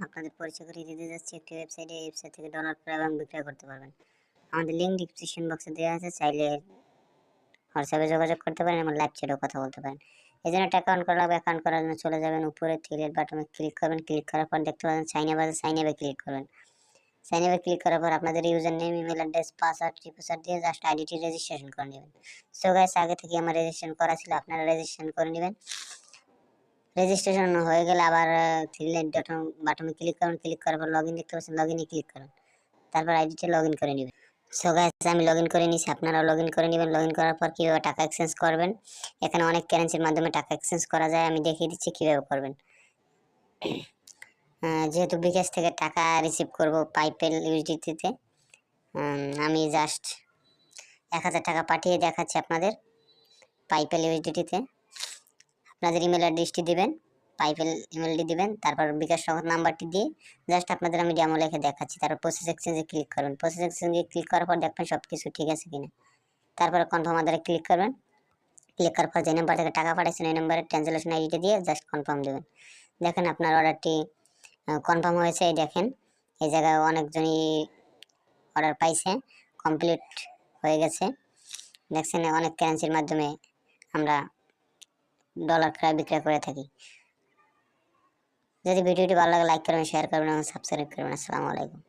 আপনাদের পরিচয় করিয়ে দিতে যাচ্ছি একটি ওয়েবসাইটে। এই ওয়েবসাইট থেকে ডলার ক্রয় এবং বিক্রয় করতে পারবেন। আমাদের লিঙ্ক ডিসক্রিপশন বক্সে দেওয়া আছে, চাইলে হোয়াটসঅ্যাপে যোগাযোগ করতে পারেন এবং লাইভ চ্যাটেও কথা বলতে পারেন। এই জন্য একটা অ্যাকাউন্ট করা হবে। অ্যাকাউন্ট করার জন্য চলে যাবেন উপরে থ্রি বাটনে ক্লিক করবেন। ক্লিক করার পর দেখতে পাবেন সাইন আপ আছে, সাইন আপে ক্লিক করবেন। সাইন আপে ক্লিক করার পর আপনাদের user name, email address, password, টিপাসওয়ার্ড দিয়ে জাস্ট আইডিটি রেজিস্ট্রেশন করে নেবেন। সো গাইস, আগে থেকে আমার রেজিস্ট্রেশন করা ছিল, আপনারা রেজিস্ট্রেশন করে নেবেন। রেজিস্ট্রেশন হয়ে গেলে আবার থ্রি লাইন বাটনে ক্লিক করুন। ক্লিক করার পর লগইন দেখতে পাচ্ছেন, লগইনে ক্লিক করুন। তারপর আইডিটা লগইন করে নেবেন। সো গাইস, আমি লগইন করে নিয়েছি, আপনারাও লগইন করে নেবেন। লগইন করার পর কীভাবে টাকা এক্সচেঞ্জ করবেন, এখানে অনেক কারেন্সির মাধ্যমে টাকা এক্সচেঞ্জ করা যায়, আমি দেখিয়ে দিচ্ছি কীভাবে করবেন। যেহেতু বিকাশ থেকে টাকা রিসিভ করব পাইপেল ইউএসডিটিতে, আমি জাস্ট 1000 টাকা পাঠিয়ে দেখাচ্ছি আপনাদের পাইপেল ইউএসডিটিতে। আপনাদের ইমেল অ্যাড্রেসটি দিবেন, পাইপেল ইমেলটি দিবেন, তারপর বিকাশ সহ নাম্বারটি দিয়ে জাস্ট আপনাদের আমি ডেমো লিখে দেখাচ্ছি। তারপর প্রসেস এক্সচেঞ্জে ক্লিক করুন। প্রসেস এক্সচেঞ্জে ক্লিক করার পর দেখবেন সব কিছু ঠিক আছে কিনা। তারপরে কনফার্ম আদারে ক্লিক করবেন। ক্লিক করার পর যে নাম্বার থেকে টাকা পাঠাচ্ছেন এই নাম্বারে ট্রানজ্যাকশন আইডিটা দিয়ে জাস্ট কনফার্ম দেবেন। দেখেন আপনার অর্ডারটি কনফার্ম হয়েছে। এই দেখেন এই জায়গায় অনেকজনই অর্ডার পাইছে, কমপ্লিট হয়ে গেছে। দেখছেন অনেক কারেন্সির মাধ্যমে আমরা ডলার ক্রয় বিক্রয় করে থাকি। যদি ভিডিওটি ভালো লাগে লাইক করবেন, শেয়ার করবেন এবং সাবস্ক্রাইব করবেন। আসসালামু আলাইকুম।